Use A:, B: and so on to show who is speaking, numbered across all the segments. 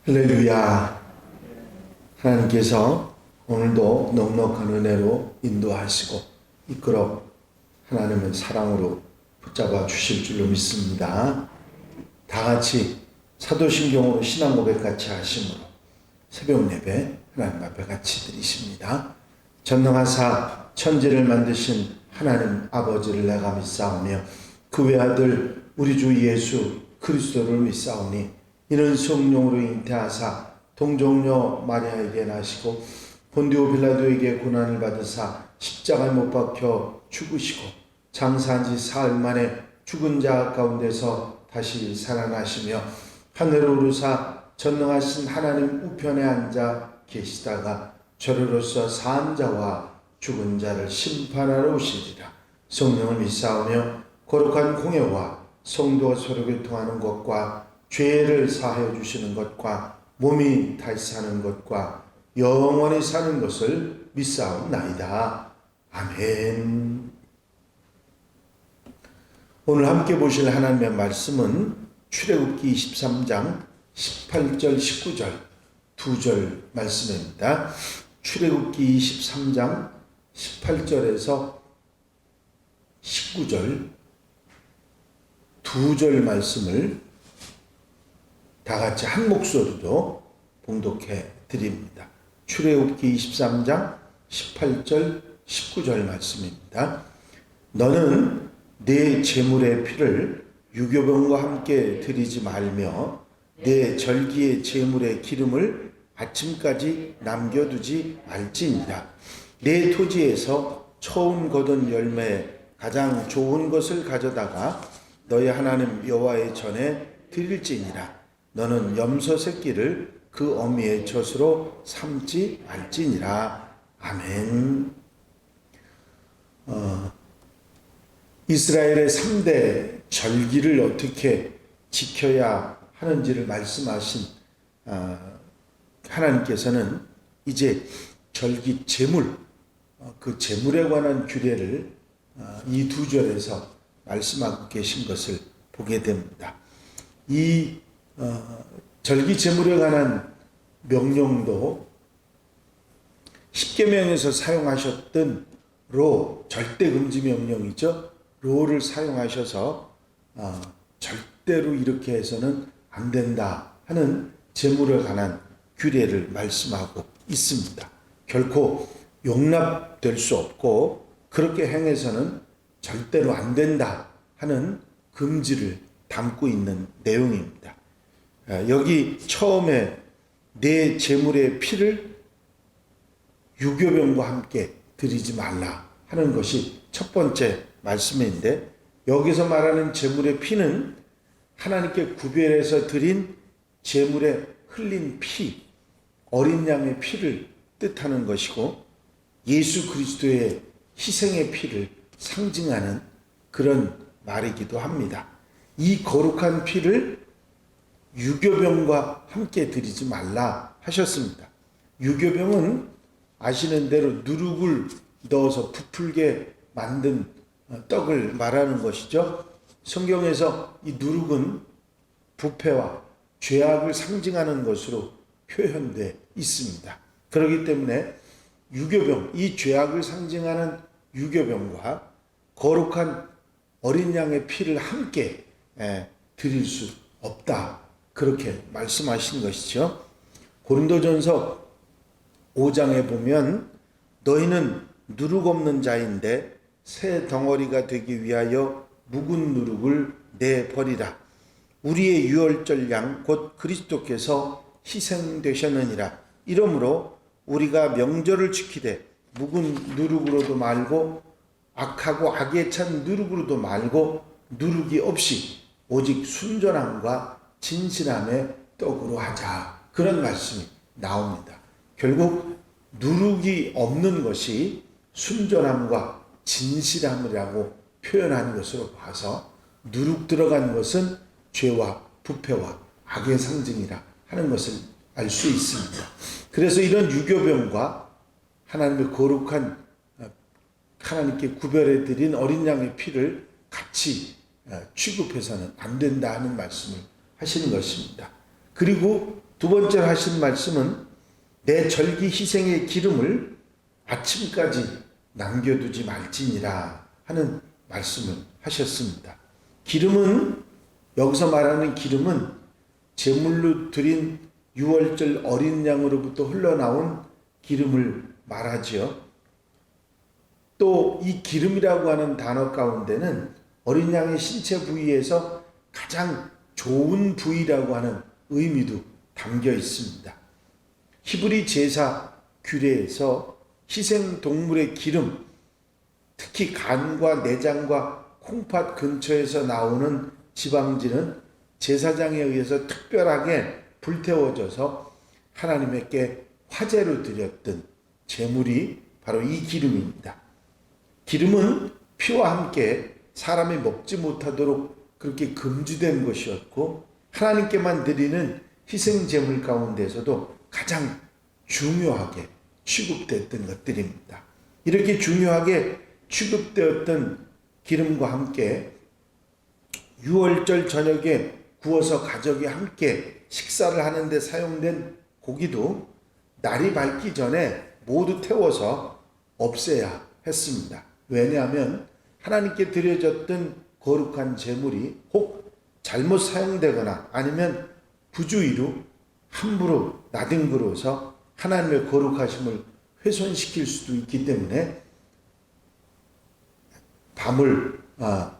A: 할렐루야. 하나님께서 오늘도 넉넉한 은혜로 인도하시고 이끌어 하나님의 사랑으로 붙잡아 주실 줄로 믿습니다. 다 같이 사도신경으로 신앙 고백 같이 하심으로 새벽 예배 하나님 앞에 같이 드리십니다. 전능하사 천지를 만드신 하나님 아버지를 내가 믿사오며 그 외아들 우리 주 예수 그리스도를 믿사오니 이는 성령으로 잉태하사 동정녀 마리아에게 나시고 본디오 빌라도에게 고난을 받으사 십자가에 못 박혀 죽으시고 장사한 지 사흘 만에 죽은 자 가운데서 다시 살아나시며 하늘로 오르사 전능하신 하나님 우편에 앉아 계시다가 저리로서 산 자와 죽은 자를 심판하러 오시리라. 성령을 믿사오며 거룩한 공예와 성도가 서로 교통하는 것과 죄를 사하여 주시는 것과 몸이 다시 사는 것과 영원히 사는 것을 믿사옵나이다. 아멘. 오늘 함께 보실 하나님의 말씀은 출애굽기 23장 18절 19절 두 절 말씀입니다. 출애굽기 23장 18절에서 19절 두 절 말씀을 다 같이 한 목소리로 봉독해 드립니다. 출애굽기 23장 18절 19절 말씀입니다. 너는 내 제물의 피를 유교병과 함께 드리지 말며 내 절기의 제물의 기름을 아침까지 남겨두지 말지니라. 내 토지에서 처음 거둔 열매에 가장 좋은 것을 가져다가 너희 하나님 여호와의 전에 드릴지니라. 너는 염소 새끼를 그 어미의 젖으로 삼지 말지니라. 아멘. 이스라엘의 3대 절기를 어떻게 지켜야 하는지를 말씀하신 하나님께서는 이제 절기 제물, 그 제물에 관한 규례를 이 두 절에서 말씀하고 계신 것을 보게 됩니다. 이 절기 제물에 관한 명령도 십계명에서 사용하셨던 로, 절대 금지 명령이죠. 로를 사용하셔서 절대로 이렇게 해서는 안 된다 하는 제물에 관한 규례를 말씀하고 있습니다. 결코 용납될 수 없고 그렇게 행해서는 절대로 안 된다 하는 금지를 담고 있는 내용입니다. 여기 처음에 내 제물의 피를 유교병과 함께 드리지 말라 하는 것이 첫 번째 말씀인데, 여기서 말하는 제물의 피는 하나님께 구별해서 드린 제물에 흘린 피, 어린 양의 피를 뜻하는 것이고 예수 그리스도의 희생의 피를 상징하는 그런 말이기도 합니다. 이 거룩한 피를 유교병과 함께 드리지 말라 하셨습니다. 유교병은 아시는 대로 누룩을 넣어서 부풀게 만든 떡을 말하는 것이죠. 성경에서 이 누룩은 부패와 죄악을 상징하는 것으로 표현되어 있습니다. 그렇기 때문에 유교병, 이 죄악을 상징하는 유교병과 거룩한 어린 양의 피를 함께 드릴 수 없다, 그렇게 말씀하신 것이죠. 고린도전서 5장에 보면 너희는 누룩 없는 자인데 새 덩어리가 되기 위하여 묵은 누룩을 내버리라. 우리의 유월절 양 곧 그리스도께서 희생되셨느니라. 이러므로 우리가 명절을 지키되 묵은 누룩으로도 말고 악하고 악에 찬 누룩으로도 말고 누룩이 없이 오직 순전함과 진실함의 떡으로 하자, 그런 말씀이 나옵니다. 결국 누룩이 없는 것이 순전함과 진실함이라고 표현하는 것으로 봐서 누룩 들어간 것은 죄와 부패와 악의 상징이라 하는 것을 알 수 있습니다. 그래서 이런 유교병과 하나님의 거룩한 하나님께 구별해 드린 어린 양의 피를 같이 취급해서는 안 된다 하는 말씀을 하시는 것입니다. 그리고 두 번째로 하신 말씀은 내 절기 희생의 기름을 아침까지 남겨두지 말지니라 하는 말씀을 하셨습니다. 기름은, 여기서 말하는 기름은 제물로 드린 유월절 어린 양으로부터 흘러나온 기름을 말하지요. 또 이 기름이라고 하는 단어 가운데는 어린 양의 신체 부위에서 가장 좋은 부위라고 하는 의미도 담겨 있습니다. 히브리 제사 규례에서 희생 동물의 기름, 특히 간과 내장과 콩팥 근처에서 나오는 지방질은 제사장에 의해서 특별하게 불태워져서 하나님께 화제로 드렸던 제물이 바로 이 기름입니다. 기름은 피와 함께 사람이 먹지 못하도록 그렇게 금지된 것이었고, 하나님께만 드리는 희생 제물 가운데서도 가장 중요하게 취급됐던 것들입니다. 이렇게 중요하게 취급되었던 기름과 함께 유월절 저녁에 구워서 가족이 함께 식사를 하는데 사용된 고기도 날이 밝기 전에 모두 태워서 없애야 했습니다. 왜냐하면 하나님께 드려졌던 거룩한 제물이 혹 잘못 사용되거나 아니면 부주의로 함부로 나뒹굴어서 하나님의 거룩하심을 훼손시킬 수도 있기 때문에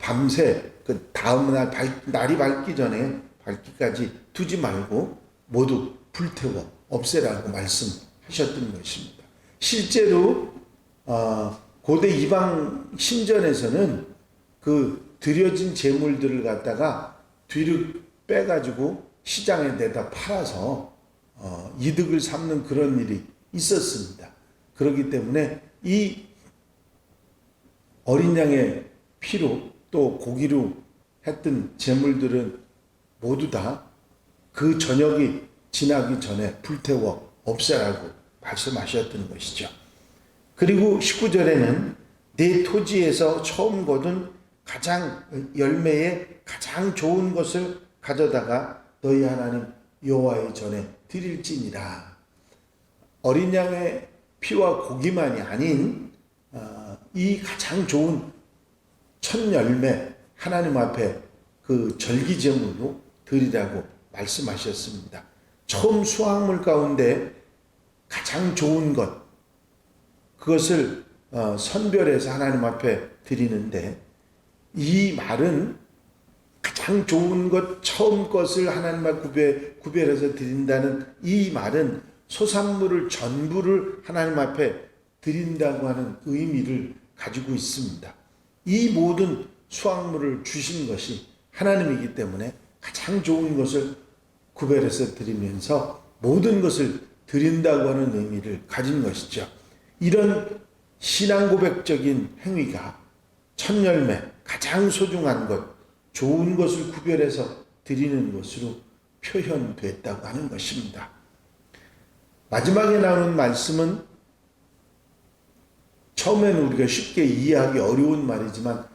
A: 밤새 그 다음날 날이 밝기 전에 밝기까지 두지 말고 모두 불태워 없애라고 말씀하셨던 것입니다. 실제로 고대 이방 신전에서는 그 드려진 제물들을 갖다가 뒤로 빼가지고 시장에 내다 팔아서 이득을 삼는 그런 일이 있었습니다. 그렇기 때문에 이 어린 양의 피로 또 고기로 했던 제물들은 모두 다 그 저녁이 지나기 전에 불태워 없애라고 말씀하셨던 것이죠. 그리고 19절에는 내 토지에서 처음 거둔 가장 열매에 가장 좋은 것을 가져다가 너희 하나님 여호와의 전에 드릴지니라. 어린 양의 피와 고기만이 아닌 이 가장 좋은 첫 열매 하나님 앞에 그 절기제물로 드리라고 말씀하셨습니다. 처음 수확물 가운데 가장 좋은 것, 그것을 선별해서 하나님 앞에 드리는데, 이 말은 가장 좋은 것, 처음 것을 하나님 앞에 구별해서 드린다는 이 말은 소산물을 전부를 하나님 앞에 드린다고 하는 의미를 가지고 있습니다. 이 모든 수확물을 주신 것이 하나님이기 때문에 가장 좋은 것을 구별해서 드리면서 모든 것을 드린다고 하는 의미를 가진 것이죠. 이런 신앙 고백적인 행위가 첫 열매, 가장 소중한 것, 좋은 것을 구별해서 드리는 것으로 표현됐다고 하는 것입니다. 마지막에 나오는 말씀은 처음에는 우리가 쉽게 이해하기 어려운 말이지만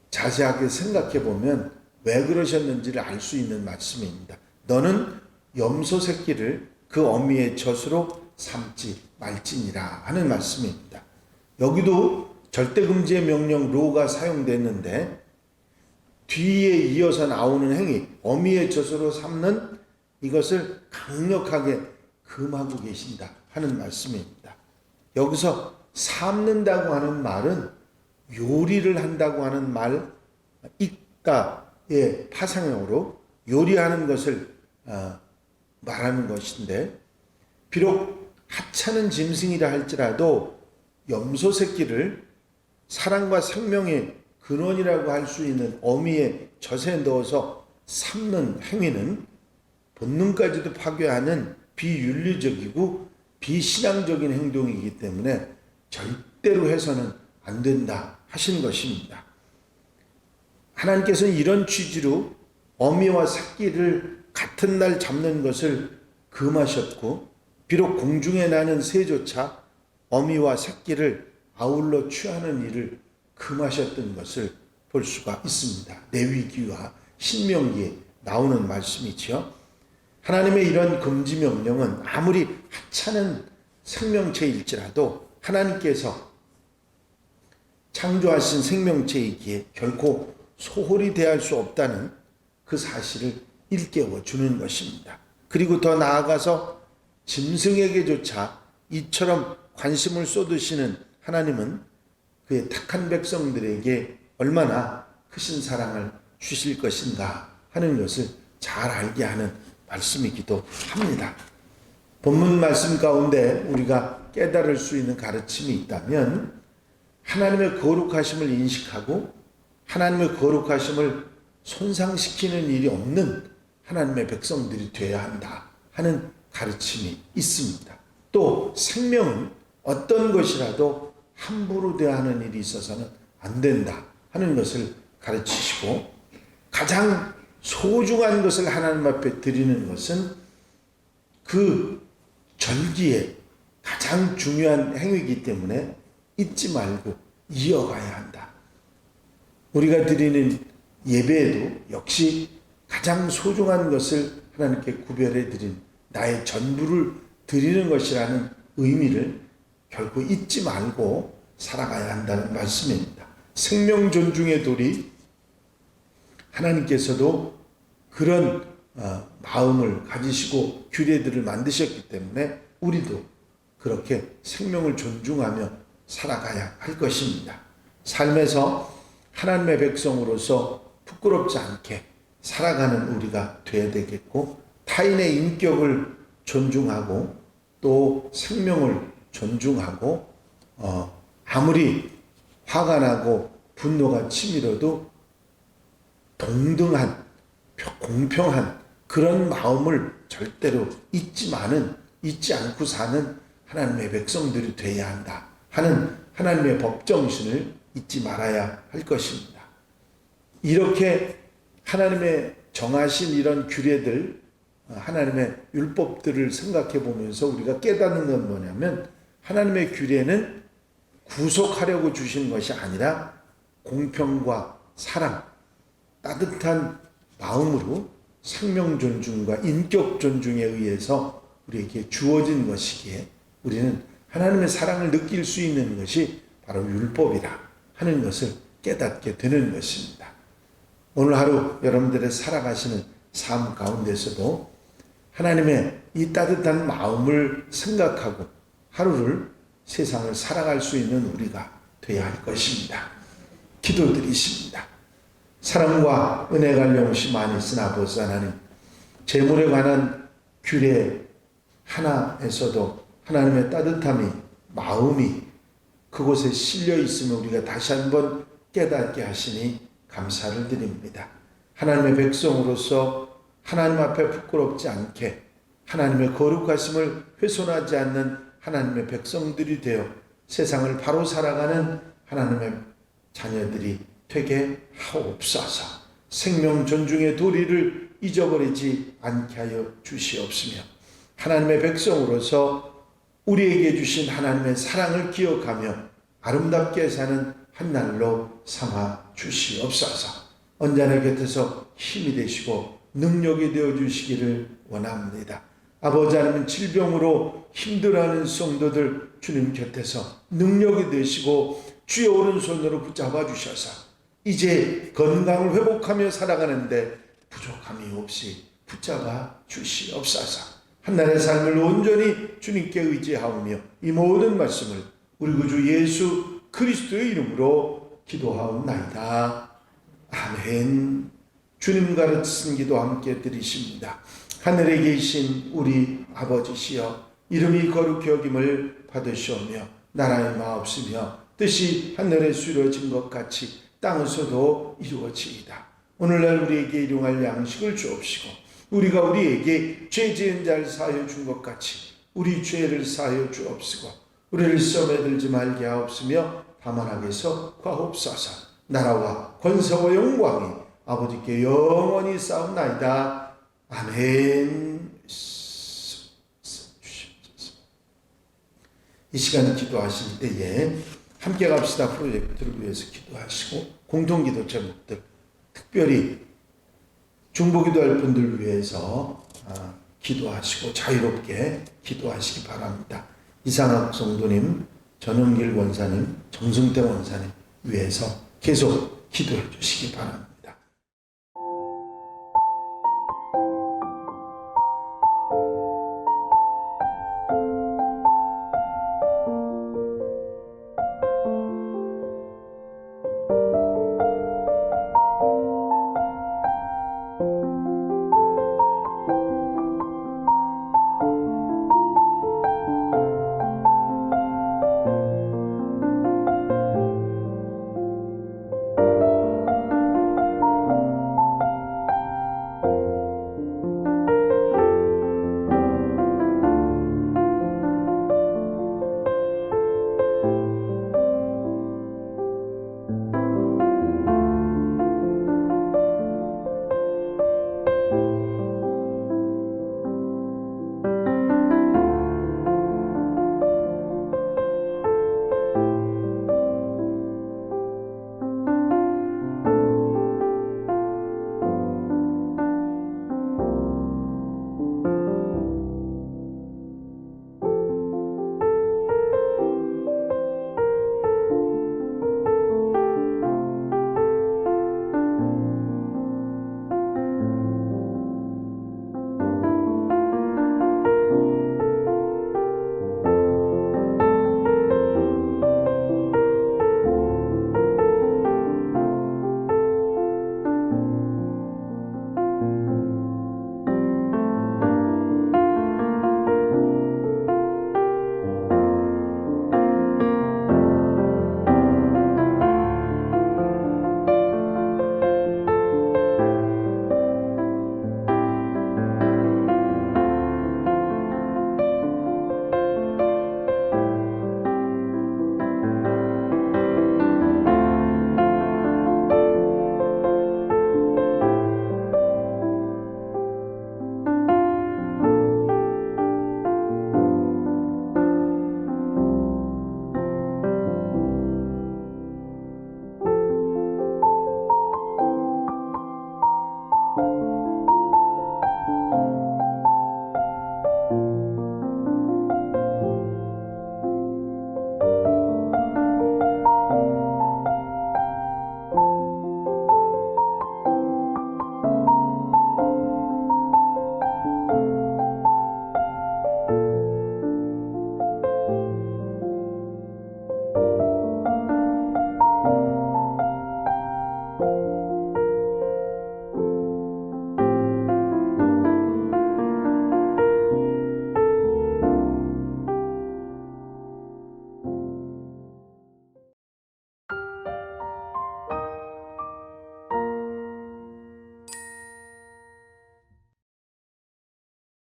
A: 자세하게 생각해 보면 왜 그러셨는지를 알 수 있는 말씀입니다. 너는 염소 새끼를 그 어미의 젖으로 삼지 말지니라 하는 말씀입니다. 여기도 절대금지의 명령 로가 사용됐는데 뒤에 이어서 나오는 행위, 어미의 젖으로 삼는 이것을 강력하게 금하고 계신다 하는 말씀입니다. 여기서 삶는다고 하는 말은 요리를 한다고 하는 말, 익가의 파상형으로 요리하는 것을 말하는 것인데, 비록 하찮은 짐승이라 할지라도 염소 새끼를 사랑과 생명의 근원이라고 할 수 있는 어미의 젖에 넣어서 삶는 행위는 본능까지도 파괴하는 비윤리적이고 비신앙적인 행동이기 때문에 절대로 해서는 안 된다 하신 것입니다. 하나님께서는 이런 취지로 어미와 새끼를 같은 날 잡는 것을 금하셨고, 비록 공중에 나는 새조차 어미와 새끼를 아울러 취하는 일을 금하셨던 것을 볼 수가 있습니다. 레위기와 신명기에 나오는 말씀이죠. 하나님의 이런 금지 명령은 아무리 하찮은 생명체일지라도 하나님께서 창조하신 생명체이기에 결코 소홀히 대할 수 없다는 그 사실을 일깨워 주는 것입니다. 그리고 더 나아가서 짐승에게조차 이처럼 관심을 쏟으시는 하나님은 그의 택한 백성들에게 얼마나 크신 사랑을 주실 것인가 하는 것을 잘 알게 하는 말씀이기도 합니다. 본문 말씀 가운데 우리가 깨달을 수 있는 가르침이 있다면 하나님의 거룩하심을 인식하고 하나님의 거룩하심을 손상시키는 일이 없는 하나님의 백성들이 되어야 한다 하는 가르침이 있습니다. 또 생명은 어떤 것이라도 함부로 대하는 일이 있어서는 안 된다 하는 것을 가르치시고 가장 소중한 것을 하나님 앞에 드리는 것은 그 절기에 가장 중요한 행위이기 때문에 잊지 말고 이어가야 한다. 우리가 드리는 예배에도 역시 가장 소중한 것을 하나님께 구별해 드린 나의 전부를 드리는 것이라는 의미를 결코 잊지 말고 살아가야 한다는 말씀입니다. 생명 존중의 도리, 하나님께서도 그런 마음을 가지시고 규례들을 만드셨기 때문에 우리도 그렇게 생명을 존중하며 살아가야 할 것입니다. 삶에서 하나님의 백성으로서 부끄럽지 않게 살아가는 우리가 되어야 되겠고, 타인의 인격을 존중하고 또 생명을 존중하고 아무리 화가 나고 분노가 치밀어도 동등한 공평한 그런 마음을 절대로 잊지 않고 사는 하나님의 백성들이 되어야 한다 하는 하나님의 법정신을 잊지 말아야 할 것입니다. 이렇게 하나님의 정하신 이런 규례들, 하나님의 율법들을 생각해 보면서 우리가 깨닫는 건 뭐냐면, 하나님의 규례는 구속하려고 주신 것이 아니라 공평과 사랑, 따뜻한 마음으로 생명 존중과 인격 존중에 의해서 우리에게 주어진 것이기에 우리는 하나님의 사랑을 느낄 수 있는 것이 바로 율법이라 하는 것을 깨닫게 되는 것입니다. 오늘 하루 여러분들의 살아가시는 삶 가운데서도 하나님의 이 따뜻한 마음을 생각하고 하루를 세상을 살아갈 수 있는 우리가 되어야 할 것입니다. 기도드리십니다. 사랑과 은혜가 영시 많이 있으나 아버지 하나님, 재물에 관한 규례 하나에서도 하나님의 따뜻함이, 마음이 그곳에 실려 있으면 우리가 다시 한번 깨닫게 하시니 감사를 드립니다. 하나님의 백성으로서 하나님 앞에 부끄럽지 않게 하나님의 거룩하심을 훼손하지 않는 하나님의 백성들이 되어 세상을 바로 살아가는 하나님의 자녀들이 되게 하옵소서. 생명 존중의 도리를 잊어버리지 않게 하여 주시옵시며, 하나님의 백성으로서 우리에게 주신 하나님의 사랑을 기억하며 아름답게 사는 한 날로 삼아 주시옵소서. 언제나 곁에서 힘이 되시고 능력이 되어 주시기를 원합니다. 아버지 하나님, 질병으로 힘들어하는 성도들 주님 곁에서 능력이 되시고 주의 오른손으로 붙잡아 주셔서 이제 건강을 회복하며 살아가는데 부족함이 없이 붙잡아 주시옵소서. 한날의 삶을 온전히 주님께 의지하오며 이 모든 말씀을 우리 구주 예수 그리스도의 이름으로 기도하옵나이다. 아멘. 주님 가르치신 기도 함께 드리십니다. 하늘에 계신 우리 아버지시여, 이름이 거룩히 여김을 받으시오며 나라의 마옵시며 뜻이 하늘에서 이루어진 것 같이 땅에서도 이루어지이다. 오늘날 우리에게 일용할 양식을 주옵시고 우리가 우리에게 죄 지은 자를 사하여 준 것 같이 우리 죄를 사하여 주옵시고 우리를 시험에 들지 말게 하옵시며 다만 악에서 구하옵소서. 나라와 권세와 영광이 아버지께 영원히 싸움나이다. 아멘. 이 시간 기도하실 때에 함께 갑시다 프로젝트를 위해서 기도하시고 공동기도 제목들, 특별히 중보기도할 분들을 위해서 기도하시고 자유롭게 기도하시기 바랍니다. 이상학 성도님, 전영길 원사님, 정승태 원사님 위해서 계속 기도해 주시기 바랍니다.